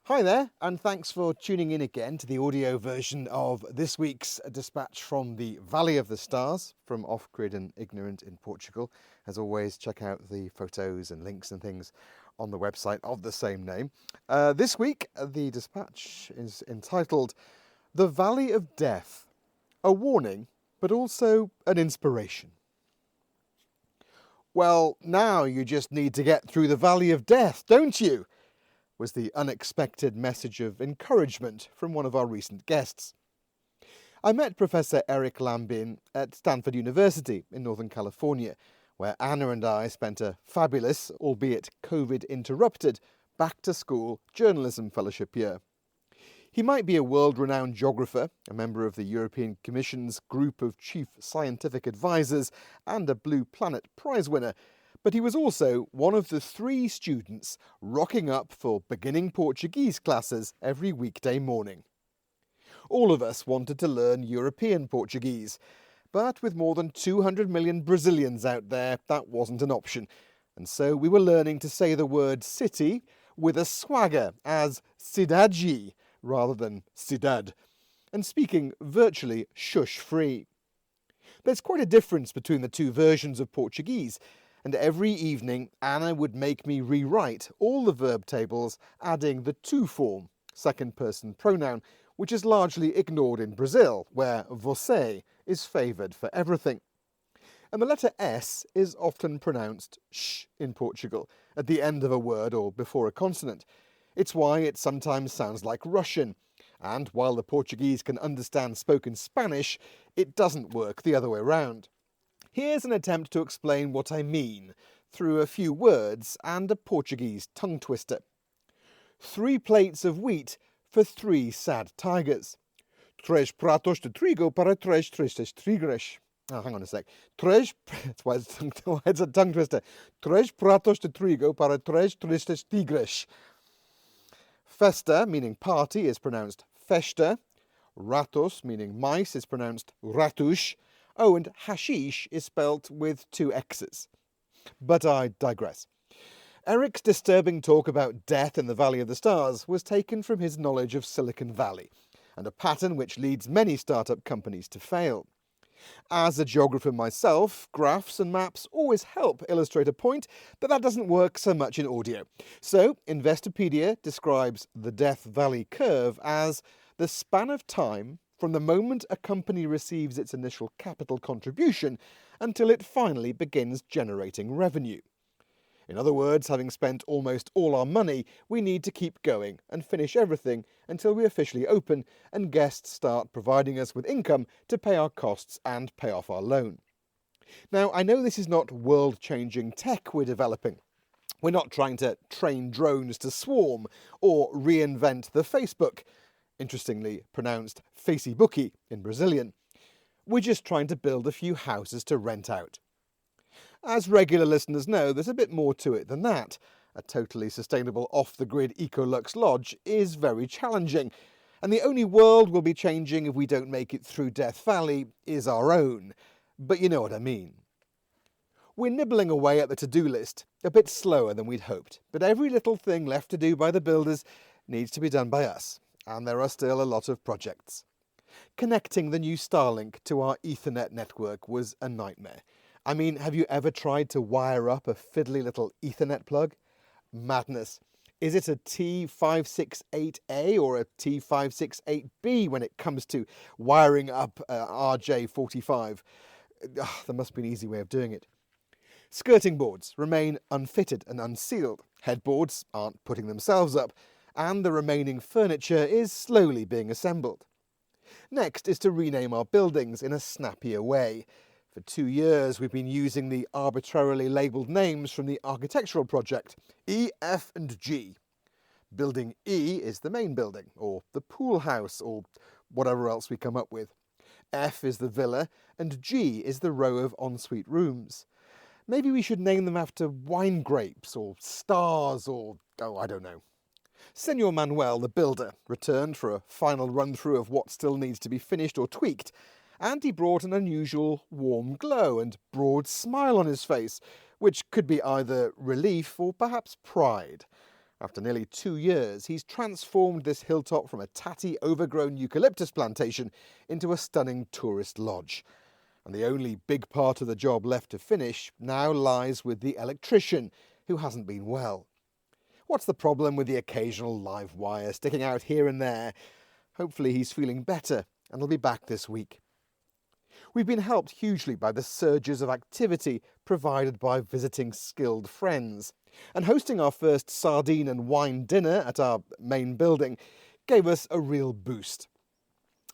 Hi there, and thanks for tuning in again to the audio version of this week's dispatch from the Valley of the Stars from Off-Grid and Ignorant in Portugal. As always, check out the photos and links and things on the website of the same name. This week, the dispatch is entitled The Valley of Death, a warning, but also an inspiration. Well, now you just need to get through the Valley of Death, don't you? Was the unexpected message of encouragement from one of our recent guests. I met Professor Eric Lambin at Stanford University in Northern California, where Anna and I spent a fabulous, albeit COVID-interrupted, back-to-school journalism fellowship year. He might be a world-renowned geographer, a member of the European Commission's group of chief scientific advisors, and a Blue Planet Prize winner, but he was also one of the 3 students rocking up for beginning Portuguese classes every weekday morning. All of us wanted to learn European Portuguese, but with more than 200 million Brazilians out there, that wasn't an option. And so we were learning to say the word city with a swagger as cidade-gee rather than cidade, and speaking virtually shush-free. There's quite a difference between the 2 versions of Portuguese, and every evening Anna would make me rewrite all the verb tables, adding the to form, second-person pronoun, which is largely ignored in Brazil, where você is favoured for everything. And the letter S is often pronounced sh in Portugal, at the end of a word or before a consonant. It's why it sometimes sounds like Russian, and while the Portuguese can understand spoken Spanish, it doesn't work the other way round. Here's an attempt to explain what I mean, through a few words and a Portuguese tongue twister. 3 plates of wheat for 3 sad tigers. 3 pratos de trigo para 3 tristes tigres. Oh, hang on a sec. That's why it's a tongue twister. 3 pratos de trigo para 3 tristes tigres. Festa, meaning party, is pronounced festa. Ratos, meaning mice, is pronounced ratus. Oh, and hashish is spelt with 2 X's. But I digress. Eric's disturbing talk about death in the Valley of the Stars was taken from his knowledge of Silicon Valley, and a pattern which leads many startup companies to fail. As a geographer myself, graphs and maps always help illustrate a point, but that doesn't work so much in audio. So, Investopedia describes the Death Valley curve as the span of time from the moment a company receives its initial capital contribution until it finally begins generating revenue. In other words, having spent almost all our money, we need to keep going and finish everything until we officially open and guests start providing us with income to pay our costs and pay off our loan. Now, I know this is not world-changing tech we're developing. We're not trying to train drones to swarm or reinvent the Facebook, interestingly pronounced Facebookie in Brazilian. We're just trying to build a few houses to rent out. As regular listeners know, there's a bit more to it than that. A totally sustainable off-the-grid Ecolux lodge is very challenging, and the only world we'll be changing if we don't make it through Death Valley is our own. But you know what I mean. We're nibbling away at the to-do list, a bit slower than we'd hoped, but every little thing left to do by the builders needs to be done by us, and there are still a lot of projects. Connecting the new Starlink to our Ethernet network was a nightmare. I mean, have you ever tried to wire up a fiddly little Ethernet plug? Madness. Is it a T568A or a T568B when it comes to wiring up RJ45? There must be an easy way of doing it. Skirting boards remain unfitted and unsealed. Headboards aren't putting themselves up, and the remaining furniture is slowly being assembled. Next is to rename our buildings in a snappier way. For 2 years, we've been using the arbitrarily labelled names from the architectural project, E, F and G. Building E is the main building, or the pool house, or whatever else we come up with. F is the villa, and G is the row of ensuite rooms. Maybe we should name them after wine grapes, or stars, or, I don't know. Senor Manuel, the builder, returned for a final run-through of what still needs to be finished or tweaked, and he brought an unusual warm glow and broad smile on his face, which could be either relief or perhaps pride. After nearly 2 years, he's transformed this hilltop from a tatty, overgrown eucalyptus plantation into a stunning tourist lodge. And the only big part of the job left to finish now lies with the electrician, who hasn't been well. What's the problem with the occasional live wire sticking out here and there? Hopefully he's feeling better and will be back this week. We've been helped hugely by the surges of activity provided by visiting skilled friends. And hosting our first sardine and wine dinner at our main building gave us a real boost.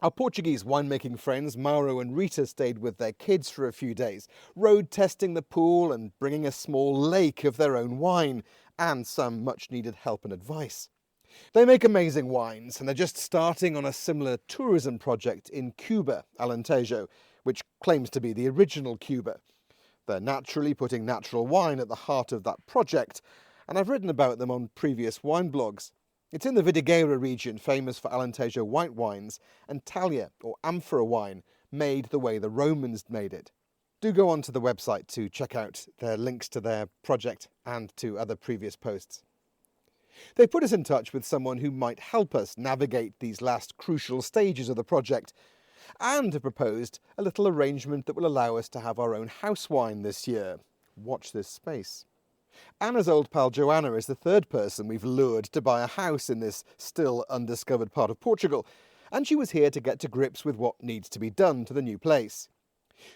Our Portuguese winemaking friends Mauro and Rita stayed with their kids for a few days, road testing the pool and bringing a small lake of their own wine, and some much needed help and advice. They make amazing wines, and they're just starting on a similar tourism project in Cuba, Alentejo, which claims to be the original Cuba. They're naturally putting natural wine at the heart of that project, and I've written about them on previous wine blogs. It's in the Vidigueira region, famous for Alentejo white wines, and Talia, or amphora wine, made the way the Romans made it. Do go onto the website to check out their links to their project and to other previous posts. They put us in touch with someone who might help us navigate these last crucial stages of the project, and have proposed a little arrangement that will allow us to have our own house wine this year. Watch this space. Anna's old pal Joanna is the third person we've lured to buy a house in this still undiscovered part of Portugal, and she was here to get to grips with what needs to be done to the new place.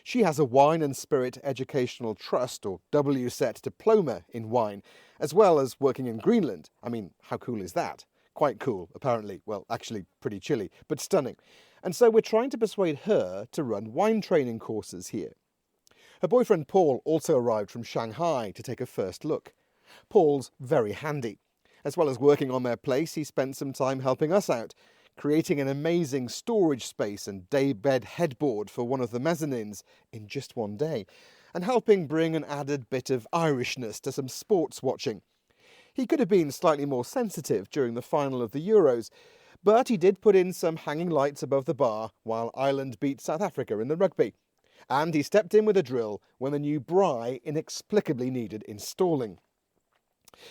She has a Wine and Spirit Educational Trust, or WSET, diploma in wine, as well as working in Greenland. I mean, how cool is that? Quite cool, apparently. Well, actually pretty chilly, but stunning. And so we're trying to persuade her to run wine training courses here. Her boyfriend Paul also arrived from Shanghai to take a first look. Paul's very handy. As well as working on their place, he spent some time helping us out, creating an amazing storage space and daybed headboard for one of the mezzanines in just one day, and helping bring an added bit of Irishness to some sports watching. He could have been slightly more sensitive during the final of the Euros, but he did put in some hanging lights above the bar while Ireland beat South Africa in the rugby. And he stepped in with a drill when the new braai inexplicably needed installing.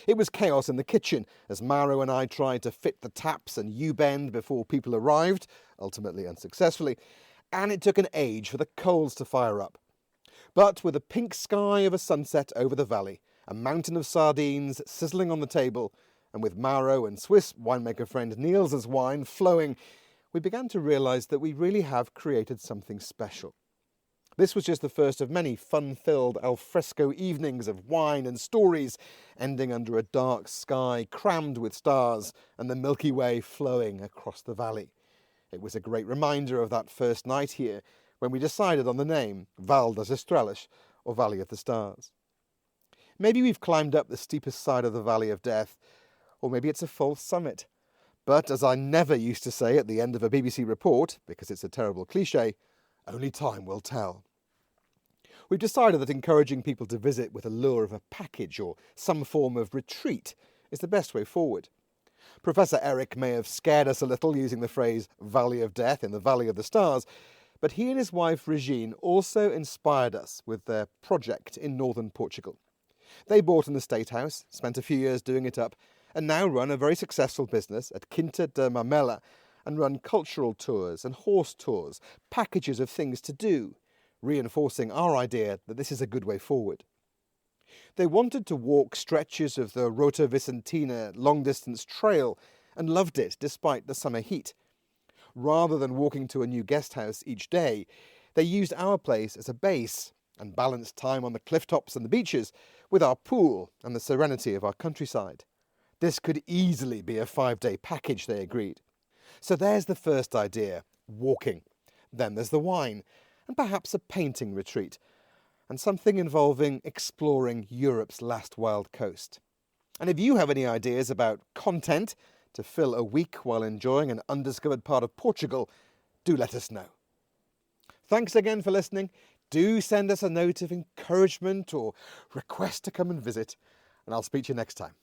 It was chaos in the kitchen as Mauro and I tried to fit the taps and U-bend before people arrived, ultimately unsuccessfully, and it took an age for the coals to fire up. But with a pink sky of a sunset over the valley, a mountain of sardines sizzling on the table, and with Mauro and Swiss winemaker friend Niels's wine flowing, we began to realise that we really have created something special. This was just the first of many fun-filled alfresco evenings of wine and stories, ending under a dark sky crammed with stars and the Milky Way flowing across the valley. It was a great reminder of that first night here when we decided on the name, Val das Estrelas, or Valley of the Stars. Maybe we've climbed up the steepest side of the Valley of Death, or maybe it's a false summit. But as I never used to say at the end of a BBC report, because it's a terrible cliché, only time will tell. We've decided that encouraging people to visit with a lure of a package or some form of retreat is the best way forward. Professor Eric may have scared us a little using the phrase Valley of Death in the Valley of the Stars, but he and his wife Regine also inspired us with their project in northern Portugal. They bought an estate house, spent a few years doing it up, and now run a very successful business at Quinta de Mamela and run cultural tours and horse tours, packages of things to do, reinforcing our idea that this is a good way forward. They wanted to walk stretches of the Rota Vicentina long-distance trail and loved it despite the summer heat. Rather than walking to a new guest house each day, they used our place as a base and balanced time on the cliff tops and the beaches with our pool and the serenity of our countryside. This could easily be a 5-day package, they agreed. So there's the first idea, walking. Then there's the wine, and perhaps a painting retreat, and something involving exploring Europe's last wild coast. And if you have any ideas about content to fill a week while enjoying an undiscovered part of Portugal, do let us know. Thanks again for listening. Do send us a note of encouragement or request to come and visit, and I'll speak to you next time.